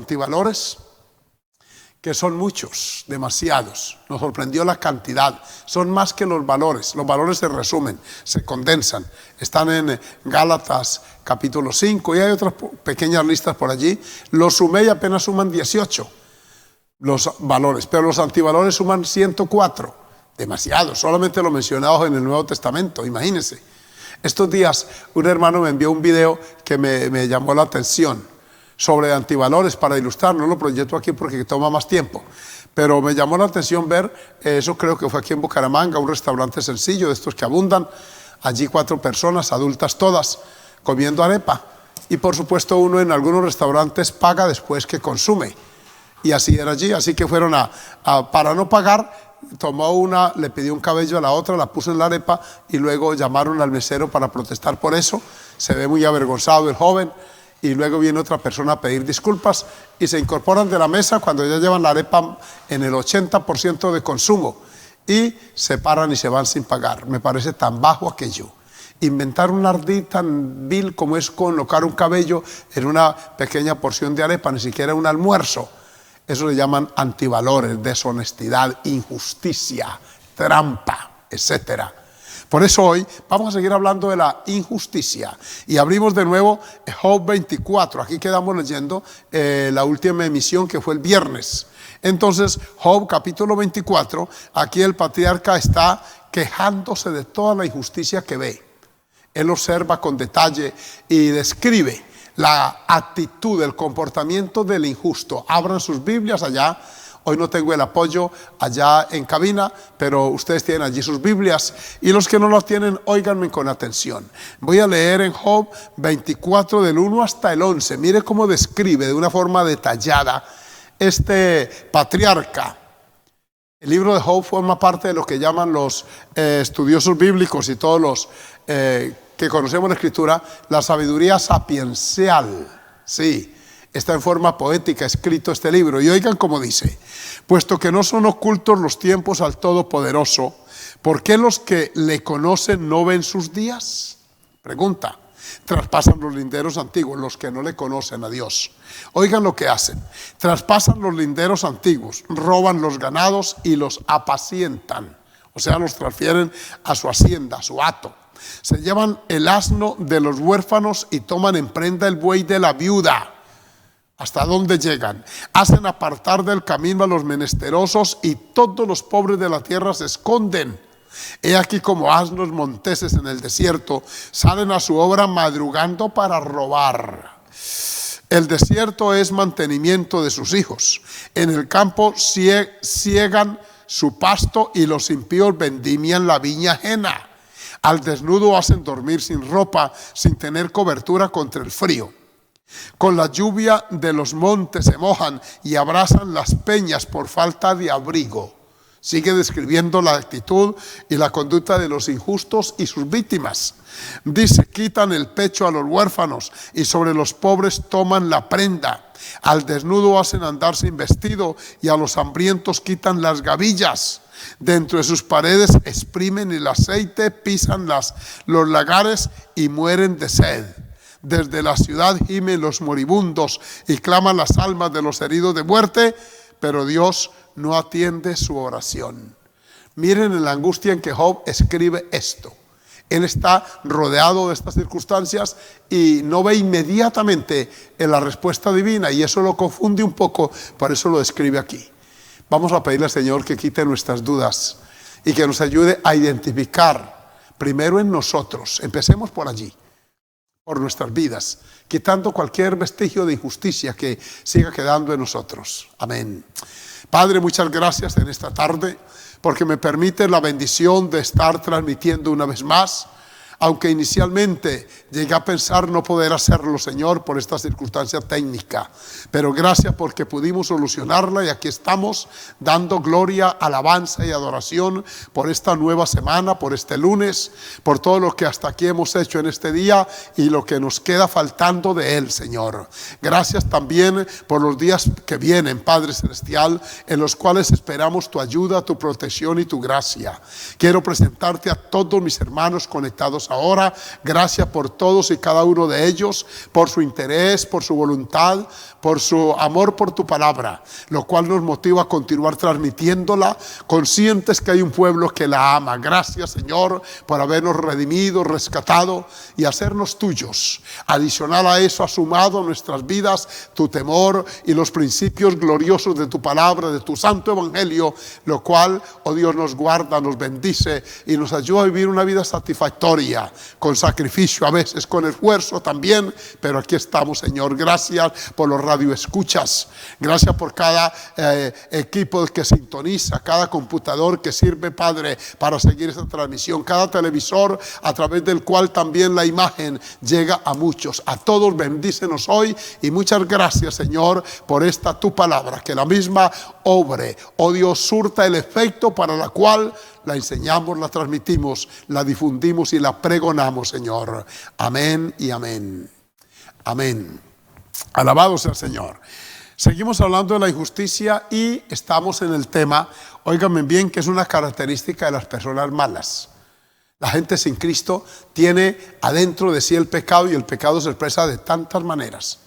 antivalores, que son muchos, demasiados. Nos sorprendió la cantidad. Son más que los valores. Los valores se resumen, se condensan. Están en Gálatas capítulo 5 y hay otras pequeñas listas por allí. Los sumé y apenas suman 18 los valores, pero los antivalores suman 104. Demasiados, solamente los mencionados en el Nuevo Testamento, imagínense. Estos días un hermano me envió un video que me llamó la atención sobre antivalores para ilustrar. No lo proyecto aquí porque toma más tiempo, pero me llamó la atención ver, eso creo que fue aquí en Bucaramanga, un restaurante sencillo de estos que abundan, allí 4 personas, adultas todas, comiendo arepa, y por supuesto uno en algunos restaurantes paga después que consume, y así era allí, así que fueron para no pagar, tomó una, le pidió un cabello a la otra, la puso en la arepa, y luego llamaron al mesero para protestar por eso. Se ve muy avergonzado el joven, y luego viene otra persona a pedir disculpas y se incorporan de la mesa cuando ya llevan la arepa en el 80% de consumo y se paran y se van sin pagar. Me parece tan bajo aquello. Inventar un ardid tan vil como es colocar un cabello en una pequeña porción de arepa, ni siquiera un almuerzo. Eso le llaman antivalores, deshonestidad, injusticia, trampa, etcétera. Por eso hoy vamos a seguir hablando de la injusticia y abrimos de nuevo Job 24. Aquí quedamos leyendo la última emisión que fue el viernes. Entonces Job capítulo 24, aquí el patriarca está quejándose de toda la injusticia que ve. Él observa con detalle y describe la actitud, el comportamiento del injusto. Abran sus Biblias allá. Hoy no tengo el apoyo allá en cabina, pero ustedes tienen allí sus Biblias. Y los que no las tienen, óiganme con atención. Voy a leer en Job 24 del 1 hasta el 11. Mire cómo describe de una forma detallada este patriarca. El libro de Job forma parte de lo que llaman los estudiosos bíblicos y todos los que conocemos la Escritura, la sabiduría sapiencial. Sí. Está en forma poética escrito este libro. Y oigan cómo dice: puesto que no son ocultos los tiempos al Todopoderoso, ¿por qué los que le conocen no ven sus días? Pregunta. Traspasan los linderos antiguos, los que no le conocen a Dios. Oigan lo que hacen. Traspasan los linderos antiguos, roban los ganados y los apacientan. O sea, los transfieren a su hacienda, a su hato. Se llevan el asno de los huérfanos y toman en prenda el buey de la viuda. ¿Hasta dónde llegan? Hacen apartar del camino a los menesterosos y todos los pobres de la tierra se esconden. He aquí como asnos monteses en el desierto, salen a su obra madrugando para robar. El desierto es mantenimiento de sus hijos. En el campo ciegan su pasto y los impíos vendimian la viña ajena. Al desnudo hacen dormir sin ropa, sin tener cobertura contra el frío. Con la lluvia de los montes se mojan y abrazan las peñas por falta de abrigo. Sigue describiendo la actitud y la conducta de los injustos y sus víctimas. Dice: quitan el pecho a los huérfanos y sobre los pobres toman la prenda. Al desnudo hacen andar sin vestido y a los hambrientos quitan las gavillas. Dentro de sus paredes exprimen el aceite, pisan los lagares y mueren de sed. Desde la ciudad gimen los moribundos y claman las almas de los heridos de muerte, pero Dios no atiende su oración. Miren en la angustia en que Job escribe esto. Él está rodeado de estas circunstancias y no ve inmediatamente en la respuesta divina, y eso lo confunde un poco, por eso lo describe aquí. Vamos a pedirle al Señor que quite nuestras dudas y que nos ayude a identificar primero en nosotros. Empecemos por allí, por nuestras vidas, quitando cualquier vestigio de injusticia que siga quedando en nosotros. Amén. Padre, muchas gracias en esta tarde, porque me permite la bendición de estar transmitiendo una vez más, aunque inicialmente llegué a pensar no poder hacerlo, Señor, por esta circunstancia técnica. Pero gracias porque pudimos solucionarla y aquí estamos dando gloria, alabanza y adoración por esta nueva semana, por este lunes, por todo lo que hasta aquí hemos hecho en este día y lo que nos queda faltando de él, Señor. Gracias también por los días que vienen, Padre Celestial, en los cuales esperamos tu ayuda, tu protección y tu gracia. Quiero presentarte a todos mis hermanos conectados ahora. Gracias por todos y cada uno de ellos, por su interés, por su voluntad, por su amor por tu palabra, lo cual nos motiva a continuar transmitiéndola, conscientes que hay un pueblo que la ama. Gracias, Señor, por habernos redimido, rescatado y hacernos tuyos. Adicional a eso, ha sumado a nuestras vidas tu temor y los principios gloriosos de tu palabra, de tu santo evangelio, lo cual, oh Dios, nos guarda, nos bendice y nos ayuda a vivir una vida satisfactoria, con sacrificio, a veces con esfuerzo también, pero aquí estamos, Señor. Gracias por los radioescuchas, gracias por cada equipo que sintoniza, cada computador que sirve, Padre, para seguir esta transmisión, cada televisor a través del cual también la imagen llega a muchos. A todos bendícenos hoy y muchas gracias, Señor, por esta tu palabra, que la misma obre, oh Dios, surta el efecto para la cual la enseñamos, la transmitimos, la difundimos y la pregonamos, Señor. Amén y amén. Amén. Alabado sea el Señor. Seguimos hablando de la injusticia y estamos en el tema, óigame bien, que es una característica de las personas malas. La gente sin Cristo tiene adentro de sí el pecado, y el pecado se expresa de tantas maneras.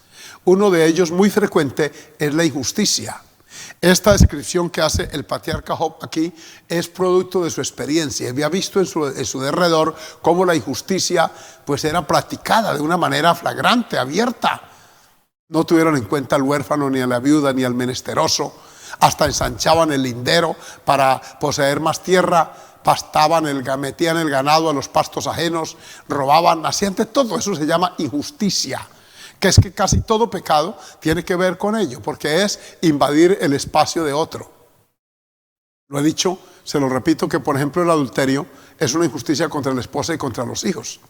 Uno de ellos muy frecuente es la injusticia. Esta descripción que hace el patriarca Job aquí es producto de su experiencia. Había visto en su derredor cómo la injusticia pues era practicada de una manera flagrante, abierta. No tuvieron en cuenta al huérfano, ni a la viuda, ni al menesteroso. Hasta ensanchaban el lindero para poseer más tierra, pastaban, metían el ganado a los pastos ajenos, robaban, hacían de todo. Eso se llama injusticia, que es que casi todo pecado tiene que ver con ello, porque es invadir el espacio de otro. Lo he dicho, se lo repito, que por ejemplo el adulterio es una injusticia contra la esposa y contra los hijos.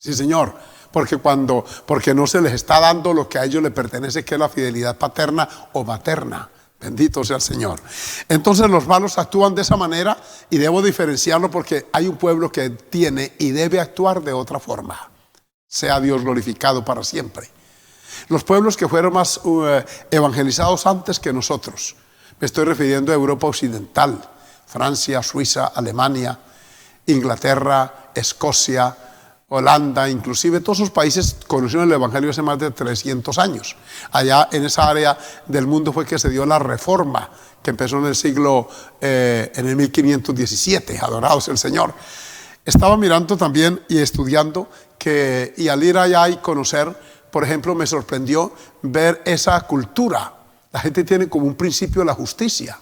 Sí, Señor, porque no se les está dando lo que a ellos les pertenece, que es la fidelidad paterna o materna. Bendito sea el Señor. Entonces los malos actúan de esa manera, y debo diferenciarlo porque hay un pueblo que tiene y debe actuar de otra forma. Sea Dios glorificado para siempre. Los pueblos que fueron más evangelizados antes que nosotros, me estoy refiriendo a Europa Occidental, Francia, Suiza, Alemania, Inglaterra, Escocia, Holanda, inclusive todos esos países conocieron el evangelio hace más de 300 años. Allá en esa área del mundo fue que se dio la reforma, que empezó en el 1517, adorado sea el Señor. Estaba mirando también y estudiando y al ir allá y conocer, por ejemplo, me sorprendió ver esa cultura. La gente tiene como un principio la justicia.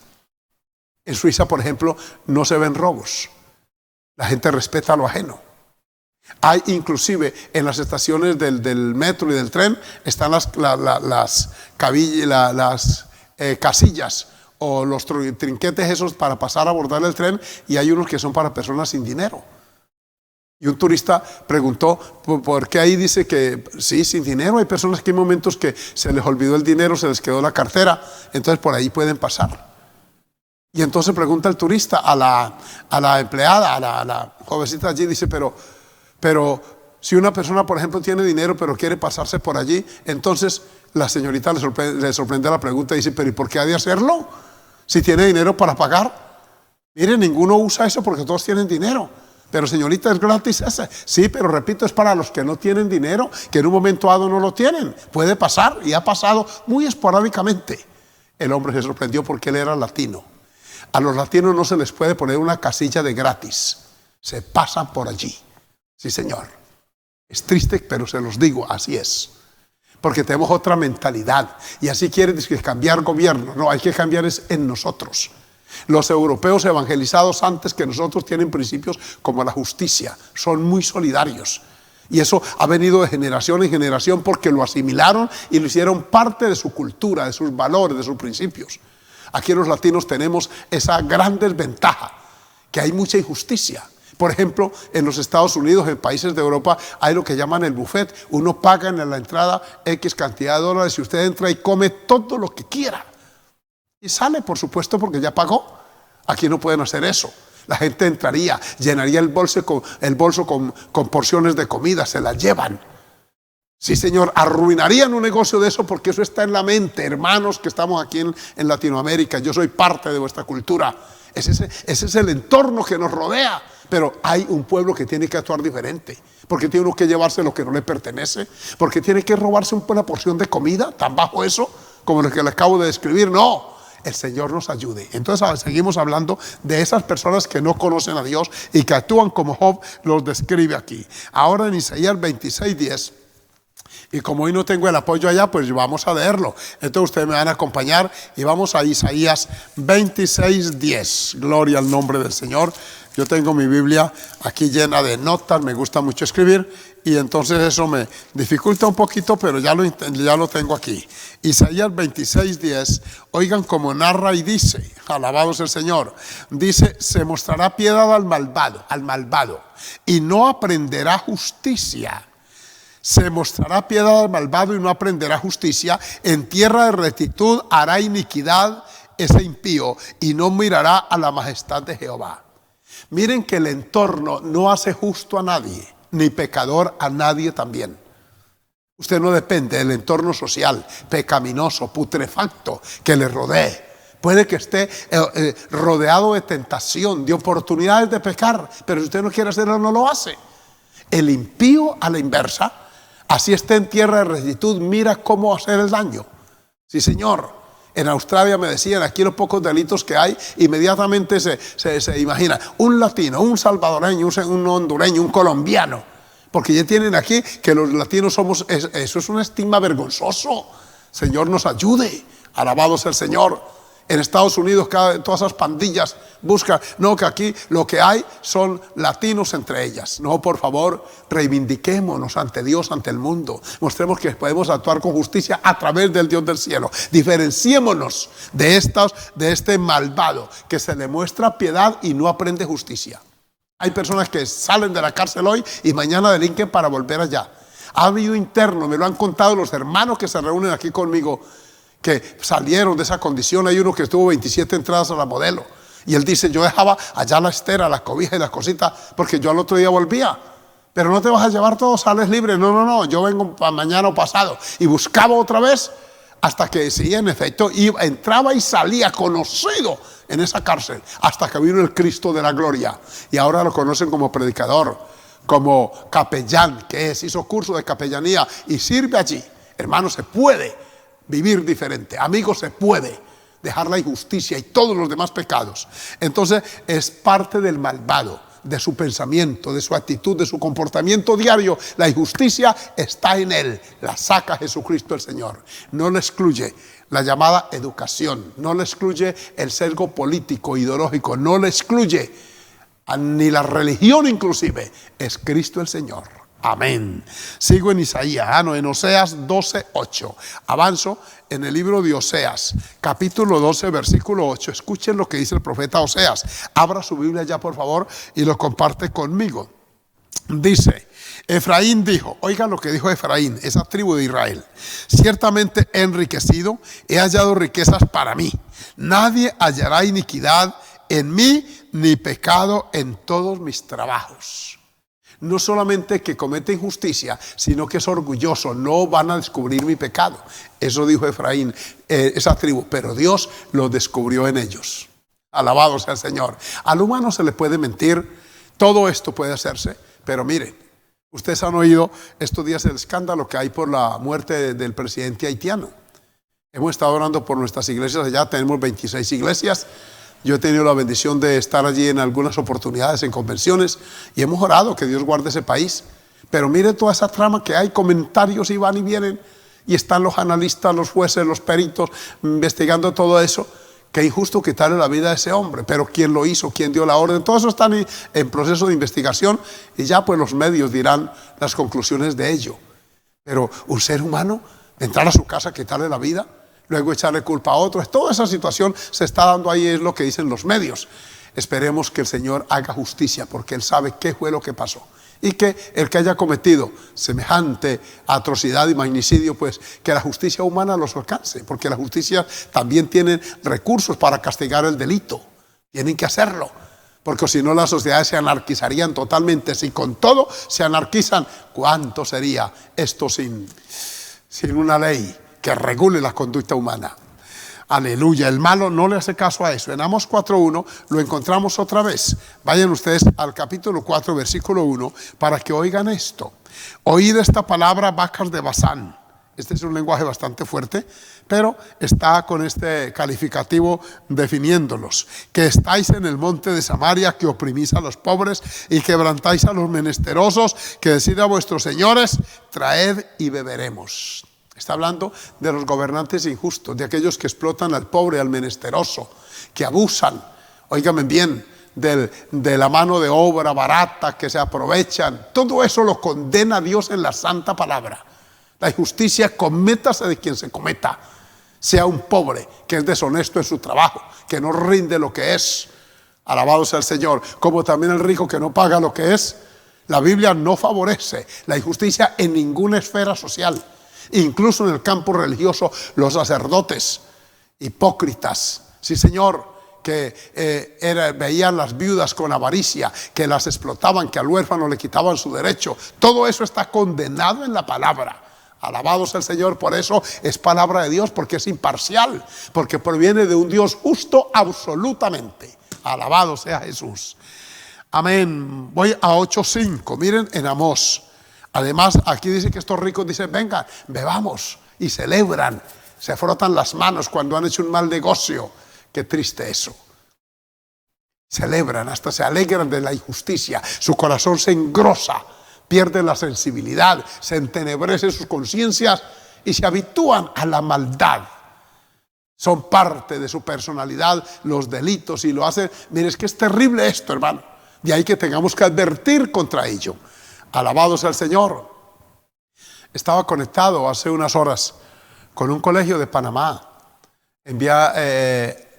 En Suiza, por ejemplo, no se ven robos. La gente respeta lo ajeno. Hay inclusive en las estaciones del metro y del tren están las casillas o los trinquetes esos para pasar a abordar el tren, y hay unos que son para personas sin dinero. Y un turista preguntó por qué ahí dice que sí, sin dinero. Hay personas que hay momentos que se les olvidó el dinero, se les quedó la cartera, entonces por ahí pueden pasar. Y entonces pregunta el turista a la empleada, a la jovencita allí, dice, pero si una persona, por ejemplo, tiene dinero pero quiere pasarse por allí, entonces la señorita le sorprende la pregunta y dice, pero ¿y por qué ha de hacerlo? Si tiene dinero para pagar. Mire, ninguno usa eso porque todos tienen dinero. Pero señorita, es gratis ese. Sí, pero repito, es para los que no tienen dinero, que en un momento dado no lo tienen. Puede pasar, y ha pasado muy esporádicamente. El hombre se sorprendió porque él era latino. A los latinos no se les puede poner una casilla de gratis. Se pasan por allí. Sí, señor. Es triste, pero se los digo, así es. Porque tenemos otra mentalidad. Y así quieren cambiar gobierno. No, hay que cambiar es en nosotros. Los europeos evangelizados antes que nosotros tienen principios como la justicia. Son muy solidarios. Y eso ha venido de generación en generación porque lo asimilaron y lo hicieron parte de su cultura, de sus valores, de sus principios. Aquí los latinos tenemos esa gran desventaja, que hay mucha injusticia. Por ejemplo, en los Estados Unidos, en países de Europa, hay lo que llaman el buffet. Uno paga en la entrada X cantidad de dólares y usted entra y come todo lo que quiera. Y sale, por supuesto, porque ya pagó. Aquí no pueden hacer eso. La gente entraría, llenaría el bolso con porciones de comida, se las llevan. Sí, señor, arruinarían un negocio de eso porque eso está en la mente. Hermanos que estamos aquí en Latinoamérica, yo soy parte de vuestra cultura. ese es el entorno que nos rodea. Pero hay un pueblo que tiene que actuar diferente, porque tiene uno que llevarse lo que no le pertenece, porque tiene que robarse una porción de comida, tan bajo eso, como lo que le acabo de describir. No, el Señor nos ayude. Entonces seguimos hablando de esas personas que no conocen a Dios y que actúan como Job los describe aquí. Ahora en Isaías 26:10. Y como hoy no tengo el apoyo allá, pues vamos a leerlo. Entonces ustedes me van a acompañar y vamos a Isaías 26:10. Gloria al nombre del Señor. Yo tengo mi Biblia aquí llena de notas, me gusta mucho escribir y entonces eso me dificulta un poquito, pero ya lo tengo aquí. Isaías 26:10, oigan cómo narra y dice, alabado sea el Señor, dice, se mostrará piedad al malvado, y no aprenderá justicia. Se mostrará piedad al malvado y no aprenderá justicia. En tierra de rectitud hará iniquidad ese impío y no mirará a la majestad de Jehová. Miren que el entorno no hace justo a nadie, ni pecador a nadie también. Usted no depende del entorno social, pecaminoso, putrefacto que le rodee. Puede que esté rodeado de tentación, de oportunidades de pecar, pero si usted no quiere hacerlo, no lo hace. El impío a la inversa, así esté en tierra de rectitud, mira cómo hacer el daño. Sí, señor. En Australia me decían, aquí los pocos delitos que hay, inmediatamente se imagina un latino, un salvadoreño, un hondureño, un colombiano. Porque ya tienen aquí que los latinos somos, eso es un estigma vergonzoso. Señor nos ayude, alabado sea el Señor. En Estados Unidos todas esas pandillas buscan, no, que aquí lo que hay son latinos entre ellas. No, por favor, reivindiquémonos ante Dios, ante el mundo. Mostremos que podemos actuar con justicia a través del Dios del cielo. Diferenciémonos de este malvado que se le muestra piedad y no aprende justicia. Hay personas que salen de la cárcel hoy y mañana delinquen para volver allá. Ha habido internos, me lo han contado los hermanos que se reúnen aquí conmigo, que salieron de esa condición. Hay uno que estuvo 27 entradas a la Modelo y él dice, yo dejaba allá la estera, la cobija y las cositas porque yo al otro día volvía. Pero no te vas a llevar todo, sales libre. No, yo vengo para mañana o pasado. Y buscaba otra vez hasta que sí, en efecto, entraba y salía conocido en esa cárcel hasta que vino el Cristo de la gloria y ahora lo conocen como predicador, como capellán, hizo curso de capellanía y sirve allí. Hermano, se puede vivir diferente. Amigos, se puede dejar la injusticia y todos los demás pecados. Entonces es parte del malvado, de su pensamiento, de su actitud, de su comportamiento diario. La injusticia está en él, la saca Jesucristo el Señor. No le excluye la llamada educación, no le excluye el sesgo político, ideológico, no le excluye ni la religión inclusive. Es Cristo el Señor. Amén. Sigo en Isaías, en Oseas 12:8. Avanzo en el libro de Oseas, capítulo 12, versículo 8. Escuchen lo que dice el profeta Oseas. Abra su Biblia ya, por favor, y lo comparte conmigo. Dice, Efraín dijo, oigan lo que dijo Efraín, esa tribu de Israel: ciertamente he enriquecido, he hallado riquezas para mí. Nadie hallará iniquidad en mí, ni pecado en todos mis trabajos. No solamente que comete injusticia, sino que es orgulloso. No van a descubrir mi pecado. Eso dijo Efraín, esa tribu. Pero Dios lo descubrió en ellos. Alabado sea el Señor. Al humano se le puede mentir. Todo esto puede hacerse. Pero miren, ustedes han oído estos días el escándalo que hay por la muerte del presidente haitiano. Hemos estado orando por nuestras iglesias allá. Tenemos 26 iglesias. Yo he tenido la bendición de estar allí en algunas oportunidades, en convenciones, y hemos orado que Dios guarde ese país. Pero mire toda esa trama que hay, comentarios y van y vienen, y están los analistas, los jueces, los peritos, investigando todo eso. Qué injusto quitarle la vida a ese hombre, pero ¿quién lo hizo? ¿Quién dio la orden? Todo eso está en proceso de investigación, y ya pues los medios dirán las conclusiones de ello. Pero un ser humano, entrar a su casa, quitarle la vida, luego echarle culpa a otros, toda esa situación se está dando ahí, es lo que dicen los medios. Esperemos que el Señor haga justicia, porque Él sabe qué fue lo que pasó, y que el que haya cometido semejante atrocidad y magnicidio, pues que la justicia humana los alcance, porque la justicia también tiene recursos para castigar el delito, tienen que hacerlo, porque si no las sociedades se anarquizarían totalmente. Si con todo se anarquizan, ¿cuánto sería esto sin una ley que regule la conducta humana? Aleluya, el malo no le hace caso a eso. En Amós 4:1 lo encontramos otra vez. Vayan ustedes al capítulo 4, versículo 1, para que oigan esto. Oíd esta palabra, vacas de Basán. Este es un lenguaje bastante fuerte, pero está con este calificativo definiéndolos. Que estáis en el monte de Samaria, que oprimís a los pobres y quebrantáis a los menesterosos, que decid a vuestros señores, traed y beberemos. Está hablando de los gobernantes injustos, de aquellos que explotan al pobre, al menesteroso, que abusan, óigame bien, de la mano de obra barata, que se aprovechan. Todo eso lo condena Dios en la santa palabra. La injusticia, cométase de quien se cometa, sea un pobre que es deshonesto en su trabajo, que no rinde lo que es, alabado sea el Señor, como también el rico que no paga lo que es. La Biblia no favorece la injusticia en ninguna esfera social, incluso en el campo religioso. Los sacerdotes hipócritas, sí Señor, que veían las viudas con avaricia, que las explotaban, que al huérfano le quitaban su derecho. Todo eso está condenado en la palabra. Alabado sea el Señor. Por eso es palabra de Dios, porque es imparcial, porque proviene de un Dios justo absolutamente. Alabado sea Jesús. Amén. Voy a 8:5. Miren en Amós. Además aquí dice que estos ricos dicen, vengan, bebamos, y celebran, se frotan las manos cuando han hecho un mal negocio. Qué triste eso. Celebran, hasta se alegran de la injusticia, su corazón se engrosa, pierden la sensibilidad, se entenebrecen sus conciencias y se habitúan a la maldad. Son parte de su personalidad los delitos y lo hacen. Mire, es que es terrible esto, hermano. De ahí que tengamos que advertir contra ello. Alabado sea el Señor. Estaba conectado hace unas horas con un colegio de Panamá,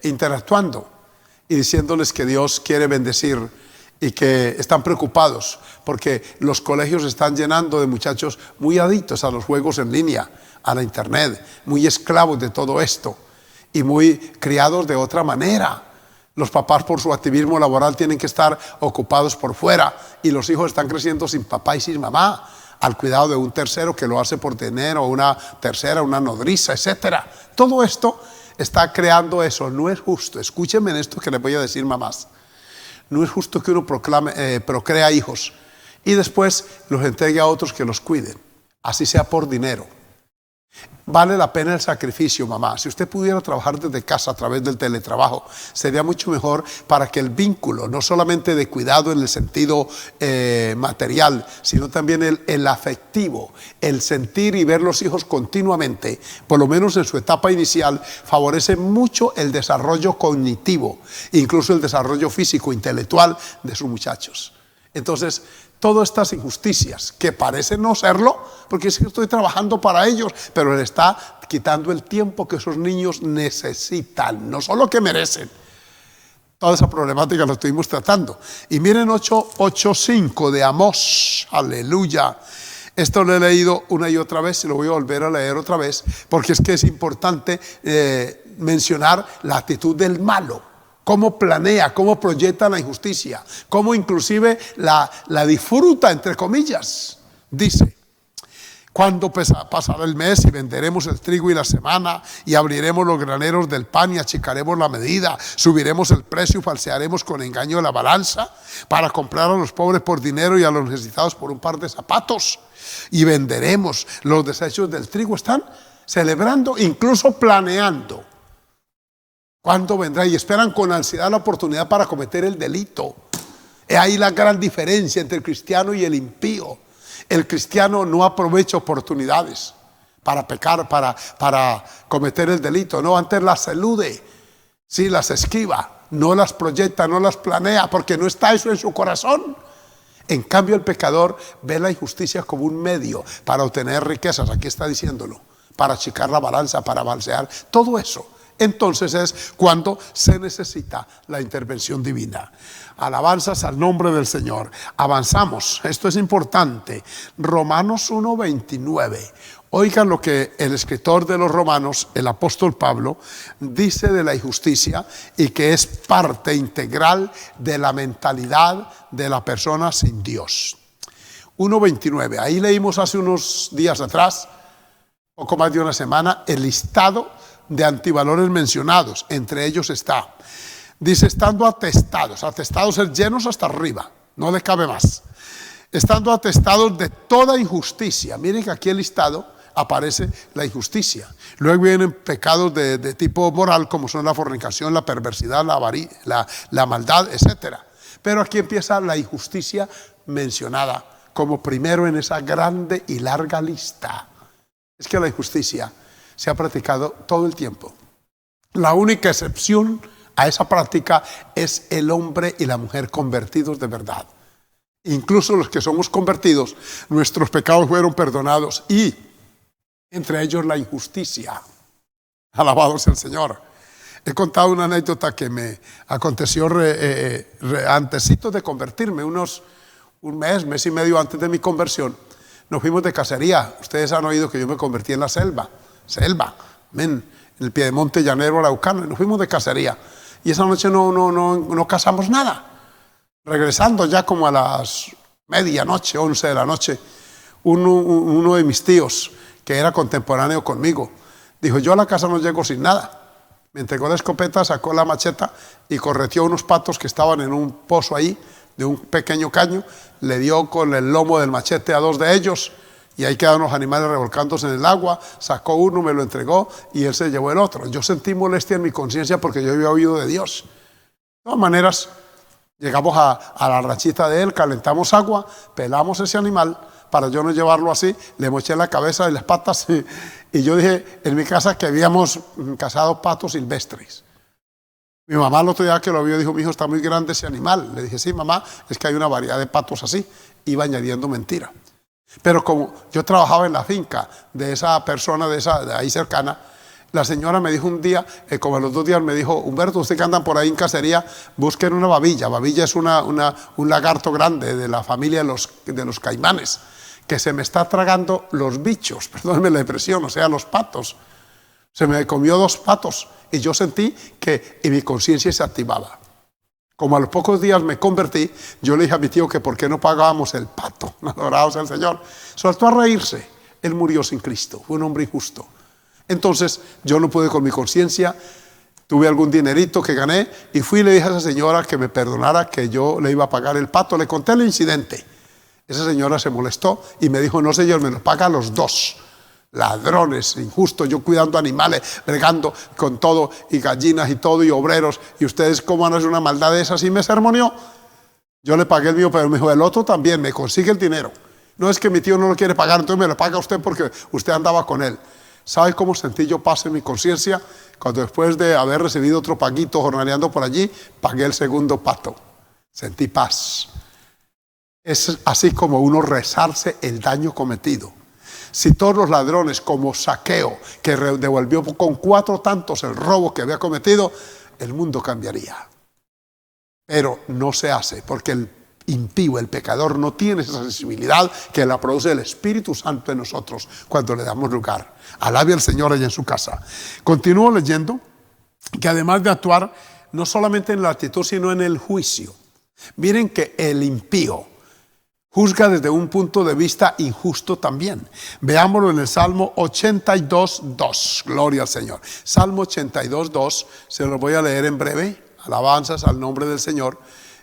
interactuando y diciéndoles que Dios quiere bendecir y que están preocupados porque los colegios se están llenando de muchachos muy adictos a los juegos en línea, a la internet, muy esclavos de todo esto y muy criados de otra manera. Los papás por su activismo laboral tienen que estar ocupados por fuera y los hijos están creciendo sin papá y sin mamá, al cuidado de un tercero que lo hace por dinero, una tercera, una nodriza, etcétera. Todo esto está creando eso. No es justo. Escúchenme en esto que les voy a decir, mamás. No es justo que uno procrea hijos y después los entregue a otros que los cuiden, así sea por dinero. Vale la pena el sacrificio, mamá. Si usted pudiera trabajar desde casa a través del teletrabajo, sería mucho mejor para que el vínculo, no solamente de cuidado en el sentido material, sino también el afectivo, el sentir y ver los hijos continuamente, por lo menos en su etapa inicial, favorece mucho el desarrollo cognitivo, incluso el desarrollo físico, intelectual de sus muchachos. Entonces, todas estas injusticias que parecen no serlo, porque es que estoy trabajando para ellos, pero le está quitando el tiempo que esos niños necesitan, no solo que merecen. Toda esa problemática la estuvimos tratando. Y miren 8:5 de Amós, aleluya. Esto lo he leído una y otra vez y lo voy a volver a leer otra vez, porque es que es importante mencionar la actitud del malo. Cómo planea, cómo proyecta la injusticia, cómo inclusive la disfruta, entre comillas. Dice, cuando pasará el mes y venderemos el trigo y la semana y abriremos los graneros del pan y achicaremos la medida, subiremos el precio y falsearemos con engaño la balanza para comprar a los pobres por dinero y a los necesitados por un par de zapatos y venderemos los desechos del trigo. Están celebrando, incluso planeando. ¿Cuándo vendrá? Y esperan con ansiedad la oportunidad para cometer el delito. Es ahí la gran diferencia entre el cristiano y el impío. El cristiano no aprovecha oportunidades para pecar, para cometer el delito. No, antes las elude, sí, las esquiva, no las proyecta, no las planea, porque no está eso en su corazón. En cambio, el pecador ve la injusticia como un medio para obtener riquezas. Aquí está diciéndolo, para achicar la balanza, para balsear, todo eso. Entonces es cuando se necesita la intervención divina. Alabanzas al nombre del Señor. Avanzamos, esto es importante. Romanos 1:29. Oigan lo que el escritor de los Romanos, el apóstol Pablo, dice de la injusticia y que es parte integral de la mentalidad de la persona sin Dios. 1:29. Ahí leímos hace unos días atrás, poco más de una semana, el listado de antivalores mencionados. Entre ellos está, dice, estando atestados. Atestados es llenos hasta arriba, no le cabe más. Estando atestados de toda injusticia. Miren que aquí el listado aparece la injusticia. Luego vienen pecados de tipo moral, como son la fornicación, la perversidad, la maldad, etc. Pero aquí empieza la injusticia mencionada como primero en esa grande y larga lista. Es que la injusticia se ha practicado todo el tiempo. La única excepción a esa práctica es el hombre y la mujer convertidos de verdad. Incluso los que somos convertidos, nuestros pecados fueron perdonados, y entre ellos la injusticia. Alabado sea el Señor. He contado una anécdota que me aconteció antesito de convertirme, un mes y medio antes de mi conversión. Nos fuimos de cacería. Ustedes han oído que yo me convertí en la selva, amén, en el piedemonte llanero araucano, y nos fuimos de cacería. Y esa noche no cazamos nada. Regresando ya como a las medianoche, 11 de la noche, uno de mis tíos, que era contemporáneo conmigo, dijo: yo a la casa no llego sin nada. Me entregó la escopeta, sacó la macheta y correteó unos patos que estaban en un pozo ahí, de un pequeño caño. Le dio con el lomo del machete a 2 de ellos, y ahí quedaron los animales revolcándose en el agua. Sacó uno, me lo entregó, y él se llevó el otro. Yo sentí molestia en mi conciencia porque yo había oído de Dios. De todas maneras, llegamos a la ranchita de él, calentamos agua, pelamos ese animal para yo no llevarlo así, le moché la cabeza y las patas, y yo dije en mi casa que habíamos cazado patos silvestres. Mi mamá el otro día que lo vio dijo: mi hijo, está muy grande ese animal. Le dije: sí, mamá, es que hay una variedad de patos así. Iba añadiendo mentira. Pero como yo trabajaba en la finca de esa persona, de ahí cercana, la señora me dijo un día, como a los 2 días me dijo: Humberto, usted que andan por ahí en cacería, busquen una babilla. Babilla es un lagarto grande de la familia de los caimanes, que se me está tragando los bichos, perdónenme la expresión, o sea, los patos. Se me comió 2 patos, y yo sentí que mi conciencia se activaba. Como a los pocos días me convertí, yo le dije a mi tío que por qué no pagábamos el pato. Adorado sea el Señor. Soltó a reírse. Él murió sin Cristo, fue un hombre injusto. Entonces yo no pude con mi conciencia, tuve algún dinerito que gané, y fui y le dije a esa señora que me perdonara, que yo le iba a pagar el pato. Le conté el incidente. Esa señora se molestó y me dijo: no, señor, me lo paga los 2. Ladrones, injustos, yo cuidando animales, bregando con todo, y gallinas y todo, y obreros, y ustedes cómo van a hacer una maldad de esas. Y me sermoneó. Yo le pagué el mío, pero me dijo: el otro también, me consigue el dinero. No es que mi tío no lo quiere pagar, entonces me lo paga usted porque usted andaba con él. ¿Sabe cómo sentí yo paz en mi conciencia? Cuando después de haber recibido otro paguito jornaleando por allí, pagué el segundo pato. Sentí paz. Es así como uno rezarse el daño cometido. Si todos los ladrones, como Zaqueo, que devolvió con 4 tantos el robo que había cometido, el mundo cambiaría. Pero no se hace, porque el impío, el pecador, no tiene esa sensibilidad que la produce el Espíritu Santo en nosotros cuando le damos lugar. Alabe al Señor allá en su casa. Continúo leyendo que además de actuar no solamente en la actitud, sino en el juicio. Miren que el impío juzga desde un punto de vista injusto también. Veámoslo en el Salmo 82:2. Gloria al Señor. Salmo 82:2, se lo voy a leer en breve. Alabanzas al nombre del Señor.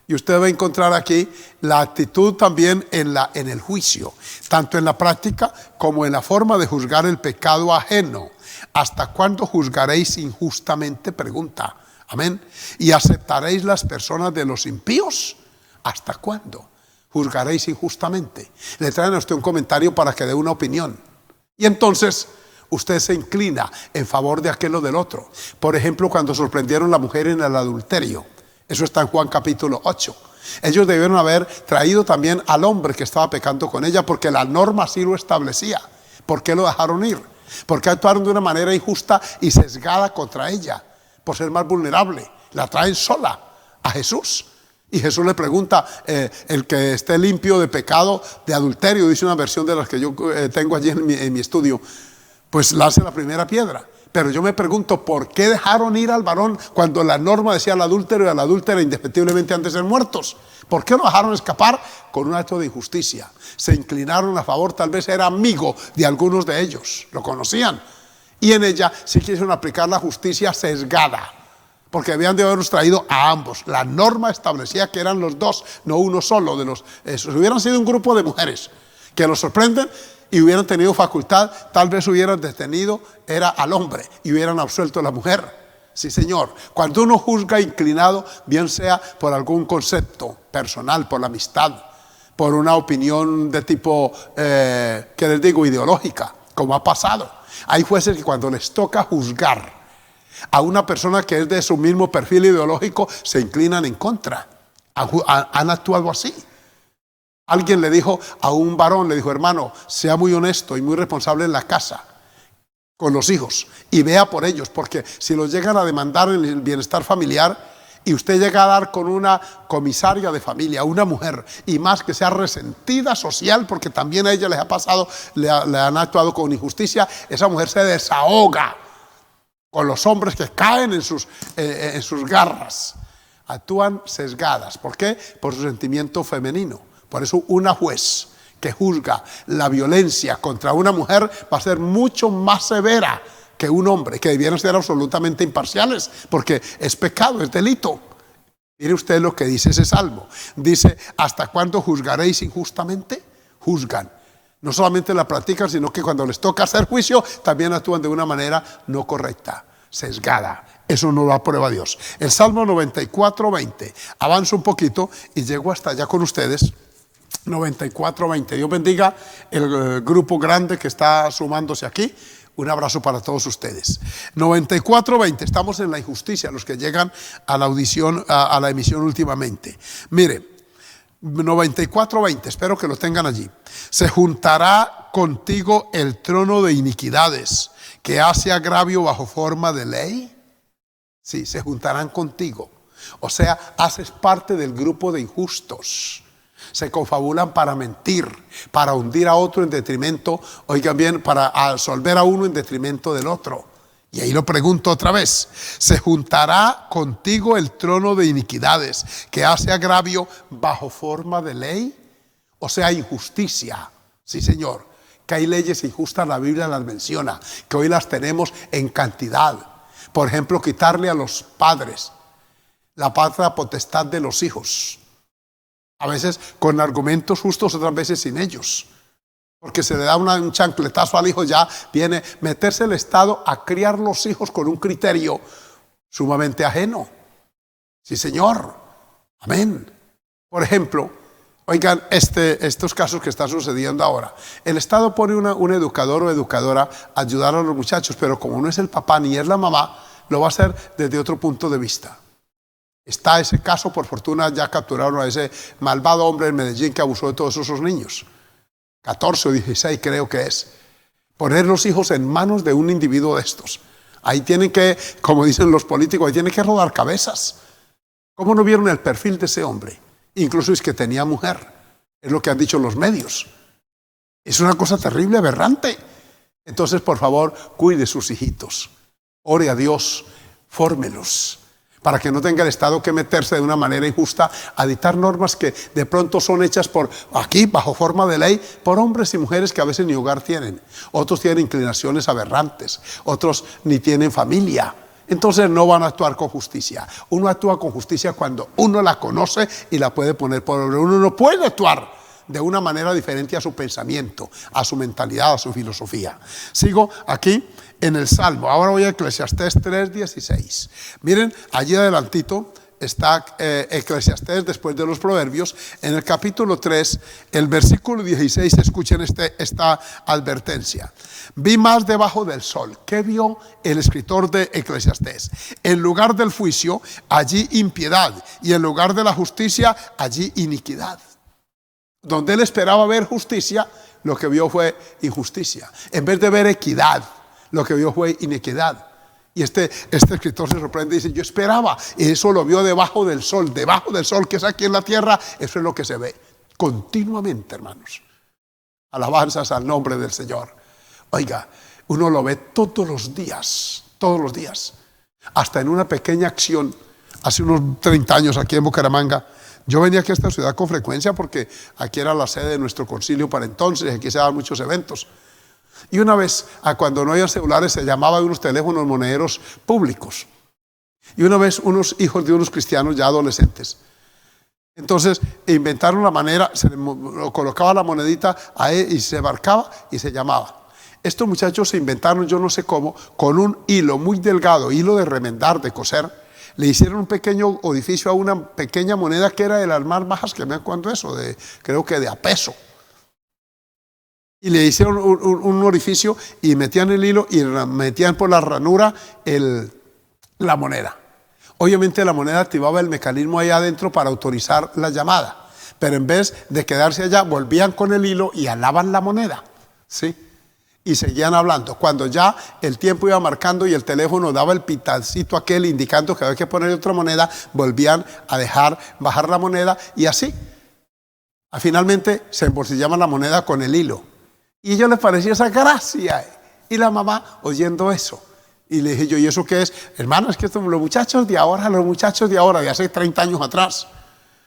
Y usted va a encontrar aquí la actitud también en el juicio, tanto en la práctica como en la forma de juzgar el pecado ajeno. ¿Hasta cuándo juzgaréis injustamente? Pregunta. Amén. ¿Y aceptaréis las personas de los impíos? ¿Hasta cuándo juzgaréis injustamente? Le traen a usted un comentario para que dé una opinión. Y entonces usted se inclina en favor de aquel o del otro. Por ejemplo, cuando sorprendieron a la mujer en el adulterio. Eso está en Juan capítulo 8. Ellos debieron haber traído también al hombre que estaba pecando con ella, porque la norma así lo establecía. ¿Por qué lo dejaron ir? Porque actuaron de una manera injusta y sesgada contra ella, por ser más vulnerable. La traen sola a Jesús. Y Jesús le pregunta, el que esté limpio de pecado, de adulterio, dice una versión de las que yo tengo allí en mi estudio, pues lance la primera piedra. Pero yo me pregunto, ¿por qué dejaron ir al varón cuando la norma decía al adúltero y a la adúltera indefectiblemente han de ser muertos? ¿Por qué lo dejaron escapar? Con un acto de injusticia. Se inclinaron a favor, tal vez era amigo de algunos de ellos, lo conocían. Y en ella sí quisieron aplicar la justicia sesgada, porque habían de haberlos traído a ambos. La norma establecía que eran los dos, no uno solo de los. Si hubieran sido un grupo de mujeres que los sorprenden y hubieran tenido facultad, tal vez hubieran detenido era al hombre y hubieran absuelto a la mujer. Sí, señor. Cuando uno juzga inclinado, bien sea por algún concepto personal, por la amistad, por una opinión de tipo, que les digo, ideológica, como ha pasado. Hay jueces que cuando les toca juzgar a una persona que es de su mismo perfil ideológico, se inclinan en contra. Han actuado así. Alguien le dijo a un varón, le dijo: hermano, sea muy honesto y muy responsable en la casa con los hijos y vea por ellos, porque si los llegan a demandar en el bienestar familiar y usted llega a dar con una comisaria de familia, una mujer, y más que sea resentida social, porque también a ella les ha pasado, le han actuado con injusticia, esa mujer se desahoga con los hombres que caen en sus garras. Actúan sesgadas. ¿Por qué? Por su sentimiento femenino. Por eso una juez que juzga la violencia contra una mujer va a ser mucho más severa que un hombre, que debieran ser absolutamente imparciales, porque es pecado, es delito. Mire usted lo que dice ese salmo. Dice: ¿hasta cuándo juzgaréis injustamente? Juzgan. No solamente la practican, sino que cuando les toca hacer juicio, también actúan de una manera no correcta, sesgada. Eso no lo aprueba Dios. El Salmo 94:20. Avanzo un poquito y llego hasta allá con ustedes. 94:20. Dios bendiga el grupo grande que está sumándose aquí. Un abrazo para todos ustedes. 94:20. Estamos en la injusticia, los que llegan a la audición, a la emisión últimamente. Mire, 94:20. Espero que lo tengan allí. Se juntará contigo el trono de iniquidades, que hace agravio bajo forma de ley. Sí, se juntarán contigo. O sea, haces parte del grupo de injustos. Se confabulan para mentir, para hundir a otro en detrimento, oigan bien, para absolver a uno en detrimento del otro. Y ahí lo pregunto otra vez: se juntará contigo el trono de iniquidades, que hace agravio bajo forma de ley, o sea, injusticia. Sí, señor, que hay leyes injustas, la Biblia las menciona, que hoy las tenemos en cantidad. Por ejemplo, quitarle a los padres la patria potestad de los hijos. A veces con argumentos justos, otras veces sin ellos. Porque se le da un chancletazo al hijo, ya viene meterse el Estado a criar los hijos con un criterio sumamente ajeno. Sí, señor. Amén. Por ejemplo, oigan estos casos que están sucediendo ahora. El Estado pone un educador o educadora a ayudar a los muchachos, pero como no es el papá ni es la mamá, lo va a hacer desde otro punto de vista. Está ese caso, por fortuna ya capturaron a ese malvado hombre en Medellín que abusó de todos esos niños. 14 o 16 creo que es. Poner los hijos en manos de un individuo de estos. Ahí tienen que, como dicen los políticos, ahí tienen que rodar cabezas. ¿Cómo no vieron el perfil de ese hombre? Incluso es que tenía mujer. Es lo que han dicho los medios. Es una cosa terrible, aberrante. Entonces, por favor, cuide sus hijitos. Ore a Dios, fórmelos, para que no tenga el Estado que meterse de una manera injusta a dictar normas que de pronto son hechas por aquí, bajo forma de ley, por hombres y mujeres que a veces ni hogar tienen. Otros tienen inclinaciones aberrantes, otros ni tienen familia. Entonces no van a actuar con justicia. Uno actúa con justicia cuando uno la conoce y la puede poner por obra. Uno no puede actuar de una manera diferente a su pensamiento, a su mentalidad, a su filosofía. Sigo aquí en el Salmo. Ahora voy a Eclesiastés 3:16. Miren, allí adelantito está Eclesiastés después de los Proverbios. En el capítulo 3, el versículo 16, escuchen esta advertencia. Vi más debajo del sol. ¿Qué vio el escritor de Eclesiastés? En lugar del juicio, allí impiedad, y en lugar de la justicia, allí iniquidad. Donde él esperaba ver justicia, lo que vio fue injusticia. En vez de ver equidad, lo que vio fue inequidad. Y este escritor se sorprende y dice: yo esperaba, y eso lo vio debajo del sol, que es aquí en la tierra. Eso es lo que se ve continuamente, hermanos. Alabanzas al nombre del Señor. Oiga, uno lo ve todos los días, hasta en una pequeña acción. Hace unos 30 años aquí en Bucaramanga, yo venía aquí a esta ciudad con frecuencia porque aquí era la sede de nuestro concilio para entonces, aquí se daban muchos eventos. Y una vez, cuando no había celulares, se llamaba a unos teléfonos monederos públicos. Y una vez unos hijos de unos cristianos ya adolescentes, entonces inventaron la manera, se le colocaba la monedita a él y se marcaba y se llamaba. Estos muchachos se inventaron, yo no sé cómo, con un hilo muy delgado, hilo de remendar, de coser, le hicieron un pequeño orificio a una pequeña moneda que era de las más bajas que me acuerdo eso, creo que de a peso. Y le hicieron un orificio y metían el hilo y metían por la ranura la moneda. Obviamente la moneda activaba el mecanismo ahí adentro para autorizar la llamada, pero en vez de quedarse allá, volvían con el hilo y alaban la moneda, ¿sí? Y seguían hablando. Cuando ya el tiempo iba marcando y el teléfono daba el pitacito aquel indicando que había que poner otra moneda, volvían a dejar bajar la moneda y así. Finalmente se embolsillaban la moneda con el hilo. Y a ellos les parecía esa gracia. Y la mamá oyendo eso. Y le dije yo, ¿y eso qué es? Hermano, es que los muchachos de ahora, de hace 30 años atrás,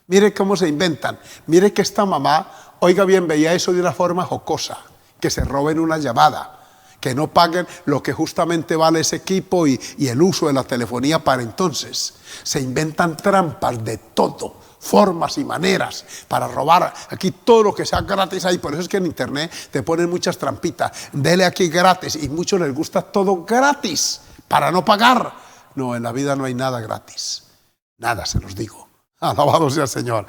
mire cómo se inventan. Mire que esta mamá, oiga bien, veía eso de una forma jocosa. Que se roben una llamada, que no paguen lo que justamente vale ese equipo y el uso de la telefonía para entonces. Se inventan trampas de todo, formas y maneras para robar aquí todo lo que sea gratis ahí. Por eso es que en internet te ponen muchas trampitas. Dele aquí gratis y muchos les gusta todo gratis para no pagar. No, en la vida no hay nada gratis. Nada, se los digo. Alabado sea el Señor.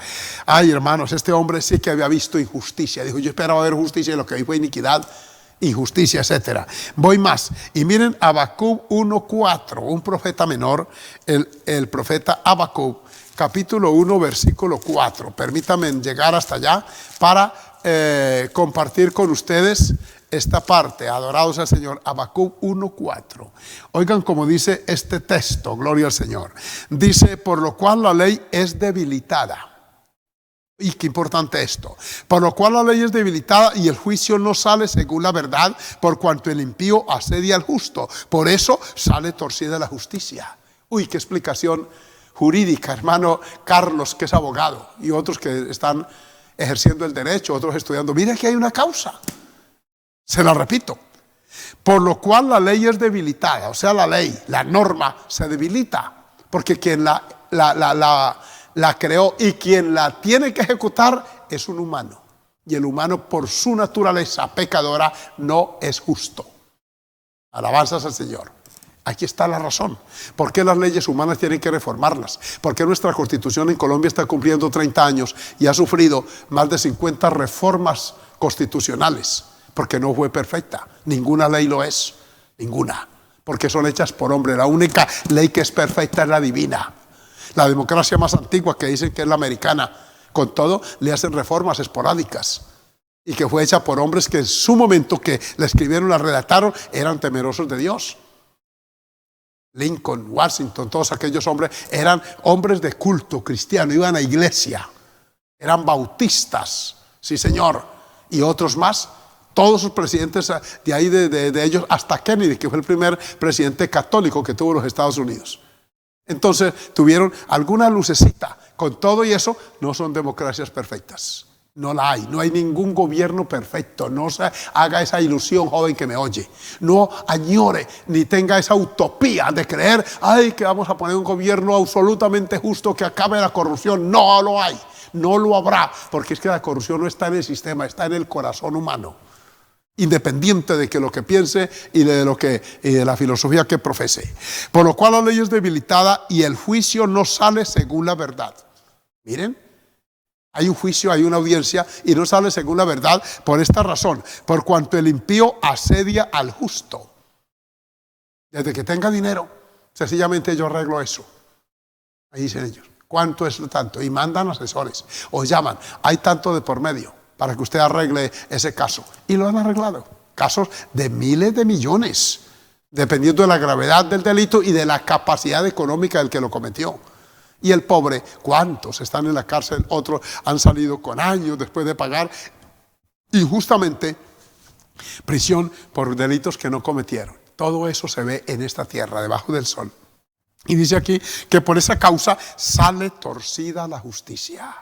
Ay, hermanos, este hombre sí que había visto injusticia. Dijo, yo esperaba ver justicia y lo que vi fue iniquidad, injusticia, etc. Voy más. Y miren Habacuc 1:4, un profeta menor, el profeta Habacuc, capítulo 1, versículo 4. Permítanme llegar hasta allá para compartir con ustedes esta parte. Adorados al Señor. Habacuc 1:4. Oigan cómo dice este texto, gloria al Señor. Dice, por lo cual la ley es debilitada. Y qué importante esto. Por lo cual la ley es debilitada y el juicio no sale según la verdad, por cuanto el impío asedia al justo. Por eso sale torcida la justicia. Uy, qué explicación jurídica, hermano Carlos, que es abogado, y otros que están ejerciendo el derecho, otros estudiando. Mira que hay una causa. Se la repito. Por lo cual la ley es debilitada, o sea, la ley, la norma se debilita, porque quien la creó y quien la tiene que ejecutar es un humano. Y el humano por su naturaleza pecadora no es justo. Alabanzas al Señor. Aquí está la razón. ¿Por qué las leyes humanas tienen que reformarlas? ¿Por qué nuestra Constitución en Colombia está cumpliendo 30 años y ha sufrido más de 50 reformas constitucionales? Porque no fue perfecta. Ninguna ley lo es. Ninguna. Porque son hechas por hombre. La única ley que es perfecta es la divina. La democracia más antigua, que dicen que es la americana, con todo, le hacen reformas esporádicas. Y que fue hecha por hombres que en su momento que la escribieron, la redactaron, eran temerosos de Dios. Lincoln, Washington, todos aquellos hombres eran hombres de culto cristiano, iban a iglesia, eran bautistas, sí señor, y otros más. Todos sus presidentes de ahí, de ellos, hasta Kennedy, que fue el primer presidente católico que tuvo los Estados Unidos. Entonces tuvieron alguna lucecita. Con todo y eso, no son democracias perfectas. No la hay. No hay ningún gobierno perfecto. No se haga esa ilusión, joven que me oye. No añore ni tenga esa utopía de creer, ay, que vamos a poner un gobierno absolutamente justo que acabe la corrupción. No lo hay. No lo habrá. Porque es que la corrupción no está en el sistema, está en el corazón humano. Independiente de que lo que piense y de la filosofía que profese. Por lo cual la ley es debilitada y el juicio no sale según la verdad. Miren, hay un juicio, hay una audiencia y no sale según la verdad por esta razón. Por cuanto el impío asedia al justo. Desde que tenga dinero, sencillamente yo arreglo eso. Ahí dicen ellos, ¿cuánto es lo tanto? Y mandan asesores o llaman, hay tanto de por medio, para que usted arregle ese caso. Y lo han arreglado. Casos de miles de millones, dependiendo de la gravedad del delito y de la capacidad económica del que lo cometió. Y el pobre, ¿cuántos están en la cárcel? Otros han salido con años después de pagar injustamente prisión por delitos que no cometieron. Todo eso se ve en esta tierra, debajo del sol. Y dice aquí que por esa causa sale torcida la justicia.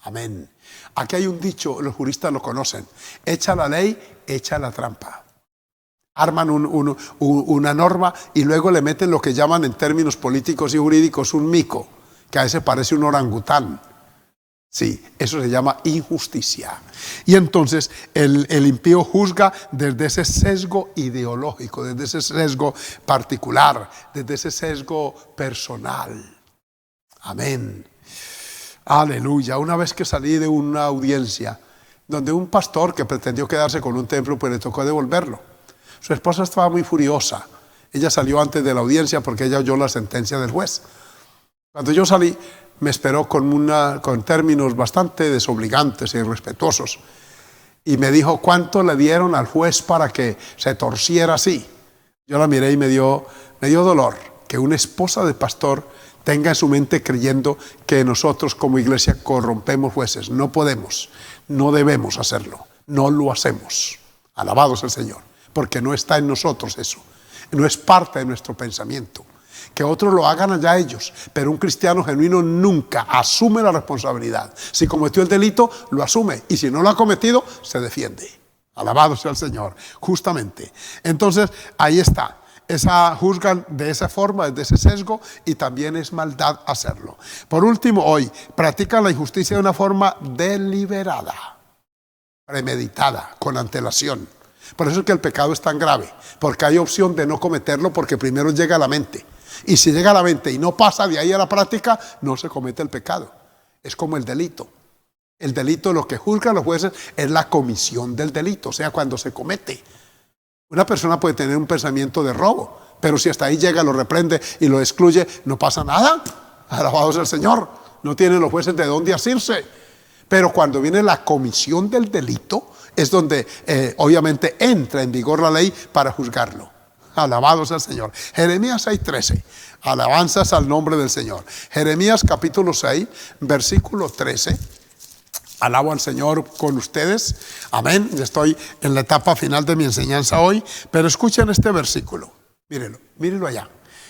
Amén. Aquí hay un dicho, los juristas lo conocen: echa la ley, echa la trampa. Arman una norma y luego le meten lo que llaman en términos políticos y jurídicos un mico, que a veces parece un orangután. Sí, eso se llama injusticia. Y entonces el impío juzga desde ese sesgo ideológico, desde ese sesgo particular, desde ese sesgo personal. Amén. Aleluya. Una vez que salí de una audiencia donde un pastor que pretendió quedarse con un templo, pues le tocó devolverlo. Su esposa estaba muy furiosa. Ella salió antes de la audiencia porque ella oyó la sentencia del juez. Cuando yo salí, me esperó con términos bastante desobligantes e irrespetuosos. Y me dijo cuánto le dieron al juez para que se torciera así. Yo la miré y me dio dolor que una esposa de pastor tenga en su mente creyendo que nosotros como iglesia corrompemos jueces. No podemos, no debemos hacerlo, no lo hacemos. Alabado sea el Señor, porque no está en nosotros eso. No es parte de nuestro pensamiento. Que otros lo hagan allá ellos, pero un cristiano genuino nunca asume la responsabilidad. Si cometió el delito, lo asume, y si no lo ha cometido, se defiende. Alabado sea el Señor, justamente. Entonces, ahí está. Juzgan de esa forma, de ese sesgo, y también es maldad hacerlo. Por último, hoy, practican la injusticia de una forma deliberada, premeditada, con antelación. Por eso es que el pecado es tan grave, porque hay opción de no cometerlo, porque primero llega a la mente. Y si llega a la mente y no pasa de ahí a la práctica, no se comete el pecado. Es como el delito. El delito, lo que juzgan los jueces, es la comisión del delito, o sea, cuando se comete. Una persona puede tener un pensamiento de robo, pero si hasta ahí llega, lo reprende y lo excluye, no pasa nada. Alabado sea el Señor. No tienen los jueces de dónde asirse. Pero cuando viene la comisión del delito, es donde obviamente entra en vigor la ley para juzgarlo. Alabado sea el Señor. Jeremías 6:13. Alabanzas al nombre del Señor. Jeremías capítulo 6, versículo 13. Alabo al Señor con ustedes. Amén. Estoy en la etapa final de mi enseñanza hoy. Pero escuchen este versículo. Mírenlo allá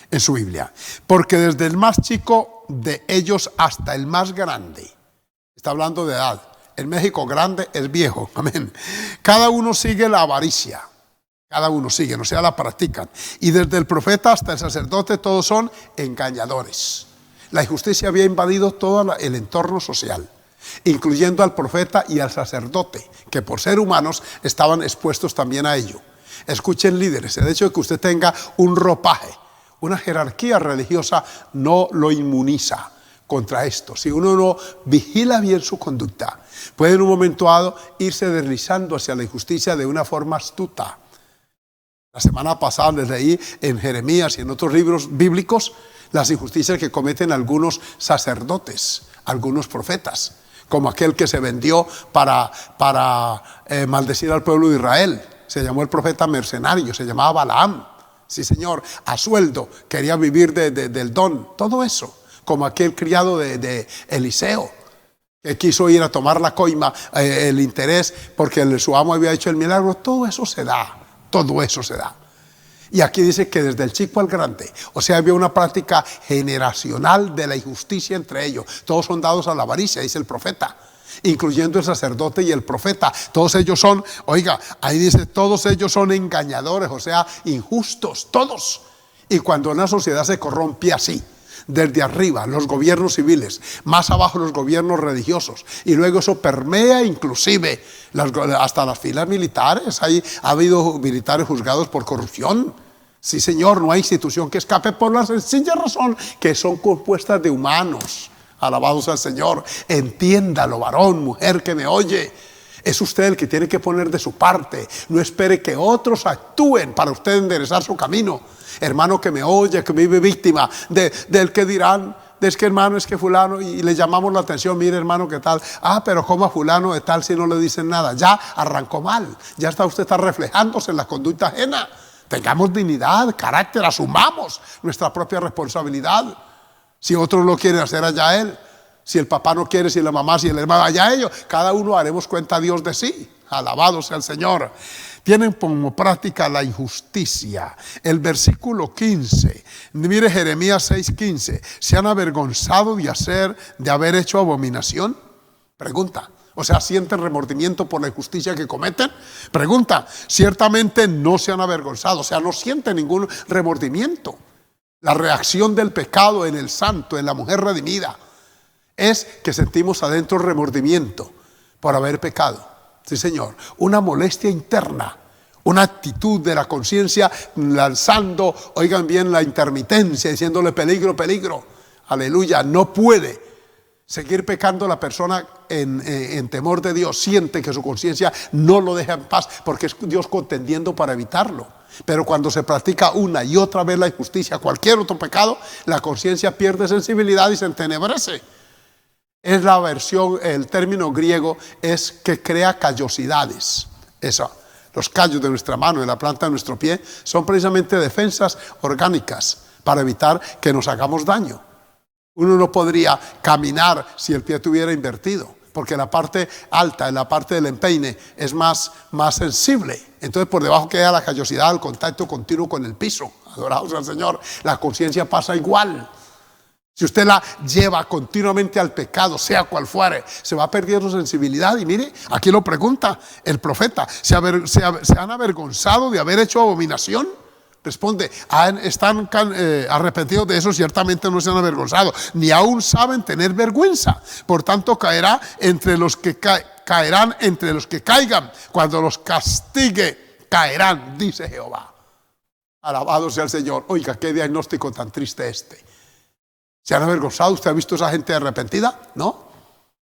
en su Biblia. Porque desde el más chico de ellos hasta el más grande. Está hablando de edad. En México grande es viejo. Amén. Cada uno sigue la avaricia. Cada uno sigue, o sea, la practican. Y desde el profeta hasta el sacerdote todos son engañadores. La injusticia había invadido todo el entorno social, incluyendo al profeta y al sacerdote, que por ser humanos estaban expuestos también a ello. Escuchen, líderes, el hecho de que usted tenga un ropaje, una jerarquía religiosa, no lo inmuniza contra esto. Si uno no vigila bien su conducta, puede en un momento dado irse deslizando hacia la injusticia de una forma astuta. La semana pasada les leí en Jeremías y en otros libros bíblicos las injusticias que cometen algunos sacerdotes, algunos profetas, como aquel que se vendió para maldecir al pueblo de Israel. Se llamó el profeta mercenario, se llamaba Balaam. Sí, señor, a sueldo, quería vivir del don, todo eso. Como aquel criado de Eliseo, que quiso ir a tomar la coima, el interés, porque su amo había hecho el milagro. Todo eso se da. Todo eso se da. Y aquí dice que desde el chico al grande, o sea, había una práctica generacional de la injusticia entre ellos. Todos son dados a la avaricia, dice el profeta, incluyendo el sacerdote y el profeta. Todos ellos son, oiga, ahí dice, todos ellos son engañadores, o sea, injustos, todos. Y cuando una sociedad se corrompe así, desde arriba, los gobiernos civiles, más abajo los gobiernos religiosos, y luego eso permea inclusive hasta las filas militares. Ha habido militares juzgados por corrupción. Sí, señor, no hay institución que escape por la sencilla razón que son compuestas de humanos. Alabados al Señor. Entiéndalo, varón, mujer que me oye. Es usted el que tiene que poner de su parte. No espere que otros actúen para usted enderezar su camino. Hermano que me oye, que vive víctima del que dirán, es que hermano, es que fulano, y le llamamos la atención, mire hermano, ¿qué tal? Pero ¿cómo a fulano de tal si no le dicen nada? Ya arrancó mal, ya está reflejándose en la conducta ajena. Tengamos dignidad, carácter, asumamos nuestra propia responsabilidad. Si otros lo quieren hacer, allá él. Si el papá no quiere, si la mamá, si el hermano, allá ellos. Cada uno haremos cuenta a Dios de sí. Alabado sea el Señor. Tienen como práctica la injusticia. El versículo 15. Mire Jeremías 6:15. ¿Se han avergonzado de haber hecho abominación? Pregunta. O sea, ¿sienten remordimiento por la injusticia que cometen? Pregunta. Ciertamente no se han avergonzado, o sea, no sienten ningún remordimiento. La reacción del pecado en el santo, en la mujer redimida, es que sentimos adentro remordimiento por haber pecado. Sí, Señor. Una molestia interna, una actitud de la conciencia lanzando, oigan bien, la intermitencia, diciéndole peligro, peligro. Aleluya. No puede seguir pecando la persona en temor de Dios. Siente que su conciencia no lo deja en paz porque es Dios contendiendo para evitarlo. Pero cuando se practica una y otra vez la injusticia, cualquier otro pecado, la conciencia pierde sensibilidad y se entenebrece. Es la versión, el término griego es que crea callosidades. Eso, los callos de nuestra mano, de la planta de nuestro pie, son precisamente defensas orgánicas para evitar que nos hagamos daño. Uno no podría caminar si el pie estuviera invertido, porque la parte alta, en la parte del empeine, es más sensible. Entonces por debajo queda la callosidad, el contacto continuo con el piso. Adorados al Señor. La conciencia pasa igual. Si usted la lleva continuamente al pecado, sea cual fuere, se va perdiendo sensibilidad. Y mire, aquí lo pregunta el profeta: ¿se han avergonzado de haber hecho abominación? Responde: están arrepentidos de eso, ciertamente no se han avergonzado, ni aún saben tener vergüenza. Por tanto, caerán entre los que caigan. Cuando los castigue, caerán, dice Jehová. Alabado sea el Señor. Oiga, qué diagnóstico tan triste este. ¿Se han avergonzado? ¿Usted ha visto a esa gente arrepentida? No,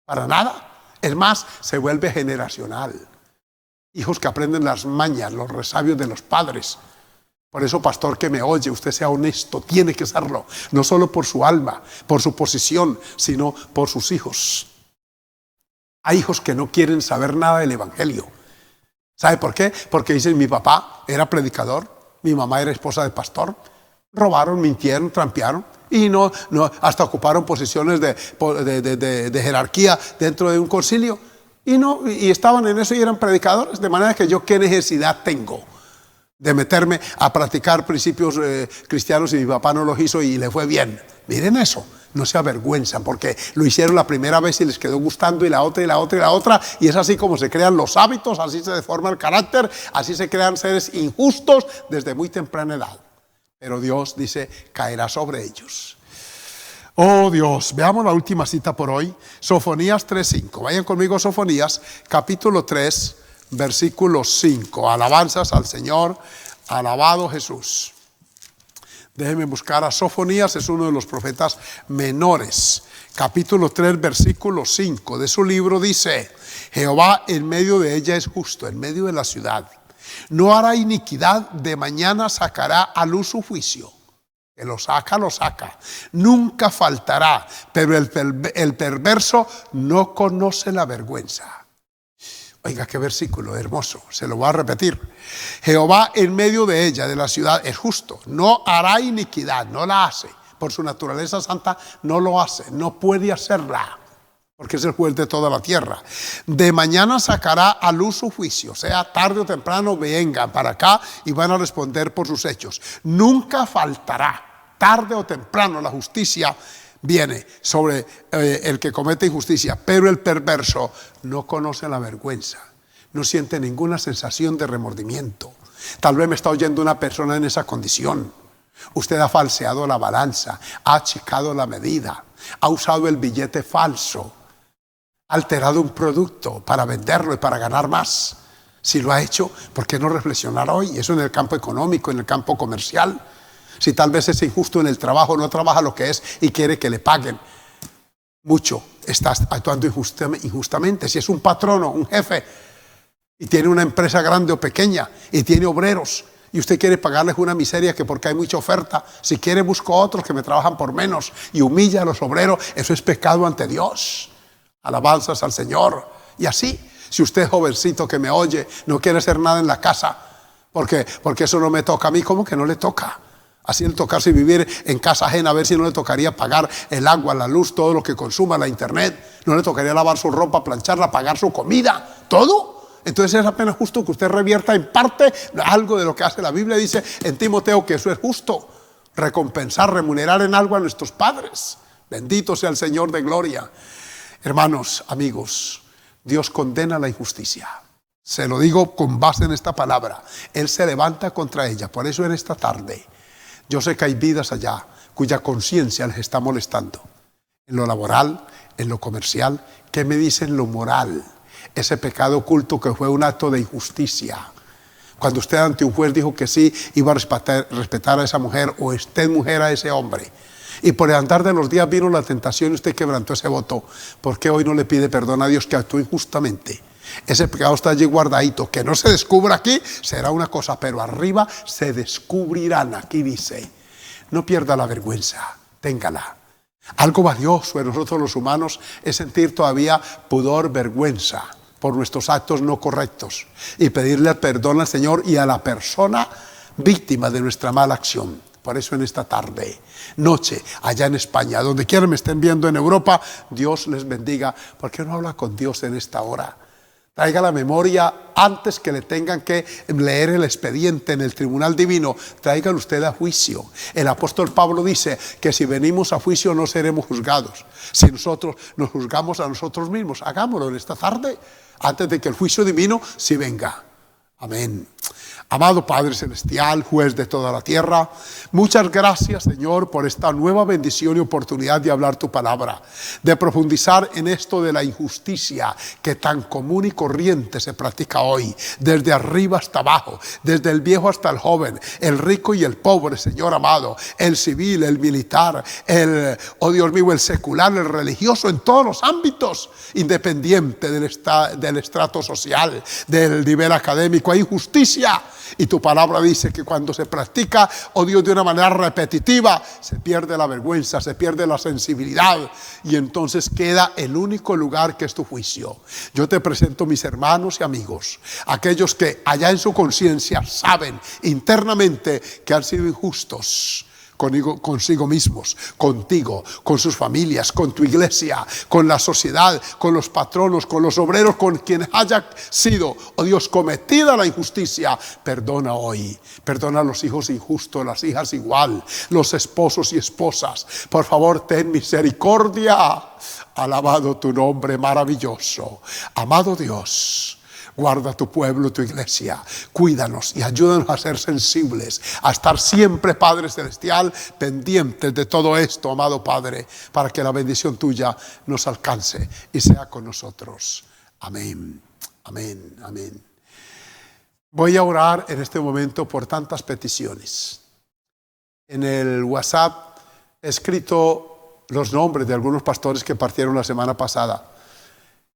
para nada. Es más, se vuelve generacional. Hijos que aprenden las mañas, los resabios de los padres. Por eso, pastor que me oye, usted sea honesto, tiene que serlo. No solo por su alma, por su posición, sino por sus hijos. Hay hijos que no quieren saber nada del evangelio. ¿Sabe por qué? Porque dicen: mi papá era predicador, mi mamá era esposa de pastor. Robaron, mintieron, trampearon y no hasta ocuparon posiciones de jerarquía dentro de un concilio y estaban en eso y eran predicadores, de manera que yo qué necesidad tengo de meterme a practicar principios cristianos, y mi papá no los hizo y le fue bien. Miren eso, no se avergüenzan porque lo hicieron la primera vez y les quedó gustando, y la otra y la otra y la otra, y es así como se crean los hábitos, así se deforma el carácter, así se crean seres injustos desde muy temprana edad. Pero Dios dice: caerá sobre ellos. Oh Dios, veamos la última cita por hoy, Sofonías 3:5. Vayan conmigo a Sofonías, capítulo 3, versículo 5. Alabanzas al Señor, alabado Jesús. Déjenme buscar a Sofonías, es uno de los profetas menores. Capítulo 3, versículo 5 de su libro dice: Jehová en medio de ella es justo, en medio de la ciudad. No hará iniquidad, de mañana sacará a luz su juicio. Que lo saca, lo saca. Nunca faltará, pero el perverso no conoce la vergüenza. Oiga, qué versículo hermoso, se lo voy a repetir. Jehová en medio de ella, de la ciudad, es justo. No hará iniquidad, no la hace. Por su naturaleza santa no lo hace, no puede hacerla, porque es el juez de toda la tierra. De mañana sacará a luz su juicio, sea tarde o temprano vengan para acá y van a responder por sus hechos. Nunca faltará, tarde o temprano la justicia viene sobre el que comete injusticia, pero el perverso no conoce la vergüenza, no siente ninguna sensación de remordimiento. Tal vez me está oyendo una persona en esa condición. Usted ha falseado la balanza, ha achicado la medida, ha usado el billete falso, ha alterado un producto para venderlo y para ganar más. Si lo ha hecho, ¿por qué no reflexionar hoy? Eso en el campo económico, en el campo comercial. Si tal vez es injusto en el trabajo, no trabaja lo que es y quiere que le paguen mucho, está actuando injustamente. Si es un patrono, un jefe, y tiene una empresa grande o pequeña y tiene obreros, y usted quiere pagarles una miseria que porque hay mucha oferta, si quiere busco a otros que me trabajan por menos y humilla a los obreros, eso es pecado ante Dios. Alabanzas al Señor. Y así, si usted, jovencito que me oye, no quiere hacer nada en la casa porque eso no me toca a mí, ¿cómo que no le toca? Así el tocarse vivir en casa ajena, a ver si no le tocaría pagar el agua, la luz, todo lo que consuma, la internet, no le tocaría lavar su ropa, plancharla, pagar su comida, todo. Entonces es apenas justo que usted revierta en parte algo de lo que hace la Biblia. Dice en Timoteo que eso es justo, recompensar, remunerar en algo a nuestros padres. Bendito sea el Señor de gloria. Hermanos, amigos, Dios condena la injusticia. Se lo digo con base en esta palabra. Él se levanta contra ella. Por eso en esta tarde, yo sé que hay vidas allá cuya conciencia les está molestando. En lo laboral, en lo comercial. ¿Qué me dice en lo moral? Ese pecado oculto que fue un acto de injusticia. Cuando usted ante un juez dijo que sí, iba a respetar a esa mujer, o usted mujer a ese hombre. Y por el andar de los días vino la tentación y usted quebrantó ese voto. ¿Por qué hoy no le pide perdón a Dios que actuó injustamente? Ese pecado está allí guardadito. Que no se descubra aquí será una cosa, pero arriba se descubrirán. Aquí dice, no pierda la vergüenza, téngala. Algo valioso en nosotros los humanos es sentir todavía pudor, vergüenza por nuestros actos no correctos y pedirle perdón al Señor y a la persona víctima de nuestra mala acción. Por eso en esta tarde, noche, allá en España, donde quiera me estén viendo en Europa, Dios les bendiga. ¿Por qué no habla con Dios en esta hora? Traiga la memoria antes que le tengan que leer el expediente en el tribunal divino. Tráigalo usted a juicio. El apóstol Pablo dice que si venimos a juicio no seremos juzgados. Si nosotros nos juzgamos a nosotros mismos, hagámoslo en esta tarde antes de que el juicio divino sí venga. Amén. Amado Padre Celestial, juez de toda la tierra, muchas gracias, Señor, por esta nueva bendición y oportunidad de hablar tu palabra, de profundizar en esto de la injusticia que tan común y corriente se practica hoy, desde arriba hasta abajo, desde el viejo hasta el joven, el rico y el pobre, Señor amado, el civil, el militar, oh Dios mío, el secular, el religioso, en todos los ámbitos, independiente del estrato social, del nivel académico. Hay injusticia. Y tu palabra dice que cuando se practica, oh Dios, de una manera repetitiva, se pierde la vergüenza, se pierde la sensibilidad y entonces queda el único lugar que es tu juicio. Yo te presento mis hermanos y amigos, aquellos que allá en su conciencia saben internamente que han sido injustos consigo mismos, contigo, con sus familias, con tu iglesia, con la sociedad, con los patronos, con los obreros, con quien haya sido, oh Dios, cometida la injusticia. Perdona hoy, perdona a los hijos injustos, las hijas igual, los esposos y esposas. Por favor, ten misericordia. Alabado tu nombre maravilloso. Amado Dios, guarda tu pueblo, tu iglesia, cuídanos y ayúdanos a ser sensibles, a estar siempre, Padre Celestial, pendientes de todo esto, amado Padre, para que la bendición tuya nos alcance y sea con nosotros. Amén, amén, amén. Voy a orar en este momento por tantas peticiones. En el WhatsApp he escrito los nombres de algunos pastores que partieron la semana pasada,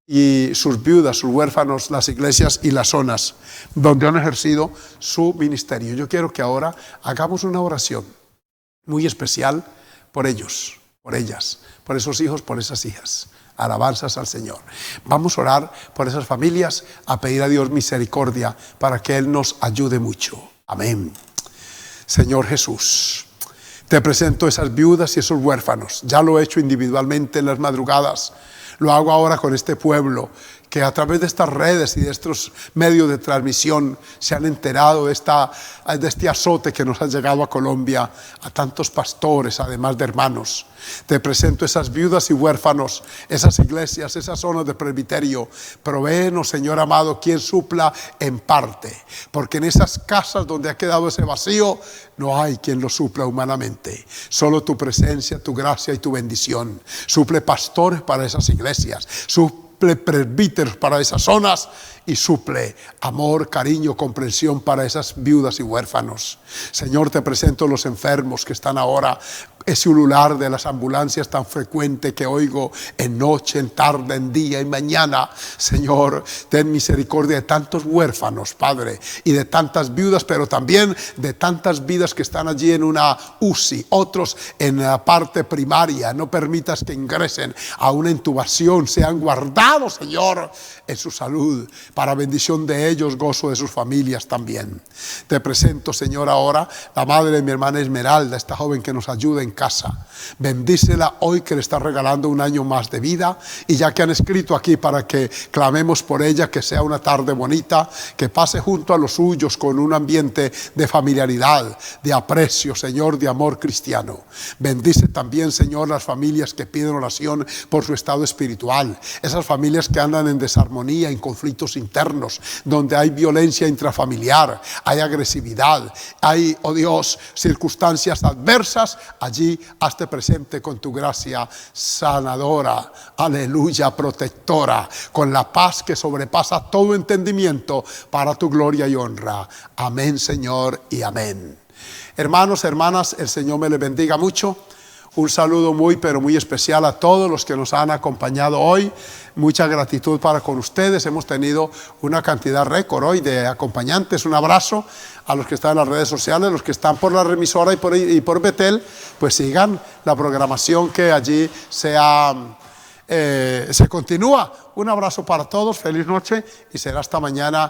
y sus viudas, sus huérfanos, las iglesias y las zonas donde han ejercido su ministerio. Yo quiero que ahora hagamos una oración muy especial por ellos, por ellas, por esos hijos, por esas hijas. Alabanzas al Señor. Vamos a orar por esas familias, a pedir a Dios misericordia para que Él nos ayude mucho. Amén. Señor Jesús, te presento esas viudas y esos huérfanos. Ya lo he hecho individualmente en las madrugadas. Lo hago ahora con este pueblo que a través de estas redes y de estos medios de transmisión se han enterado de este azote que nos ha llegado a Colombia, a tantos pastores, además de hermanos. Te presento esas viudas y huérfanos, esas iglesias, esas zonas de presbiterio. Provéenos, Señor amado, quien supla en parte, porque en esas casas donde ha quedado ese vacío, no hay quien lo supla humanamente. Solo tu presencia, tu gracia y tu bendición. Suple pastores para esas iglesias, suple presbíteros para esas zonas y suple amor, cariño, comprensión para esas viudas y huérfanos. Señor, te presento los enfermos que están ahora, ese ulular de las ambulancias tan frecuente que oigo en noche, en tarde, en día y mañana. Señor, ten misericordia de tantos huérfanos, Padre, y de tantas viudas, pero también de tantas vidas que están allí en una UCI, otros en la parte primaria. No permitas que ingresen a una intubación, sean guardados, Señor, en su salud, para bendición de ellos, gozo de sus familias también. Te presento, Señor, ahora la madre de mi hermana Esmeralda, esta joven que nos ayuda en casa. Bendícela hoy que le está regalando un año más de vida, y ya que han escrito aquí para que clamemos por ella, que sea una tarde bonita, que pase junto a los suyos con un ambiente de familiaridad, de aprecio, Señor, de amor cristiano. Bendice también, Señor, las familias que piden oración por su estado espiritual, esas familias que andan en desarmonía, en conflictos internos, donde hay violencia intrafamiliar, hay agresividad, hay, oh Dios, circunstancias adversas. Allí hazte presente con tu gracia sanadora, aleluya, protectora, con la paz que sobrepasa todo entendimiento, para tu gloria y honra. Amén, Señor, y amén. Hermanos, hermanas, el Señor me les bendiga mucho. Un saludo muy, pero muy especial a todos los que nos han acompañado hoy. Mucha gratitud para con ustedes. Hemos tenido una cantidad récord hoy de acompañantes. Un abrazo a los que están en las redes sociales, los que están por la remisora y por Betel, pues sigan la programación que allí se continúa. Un abrazo para todos, feliz noche, y será hasta mañana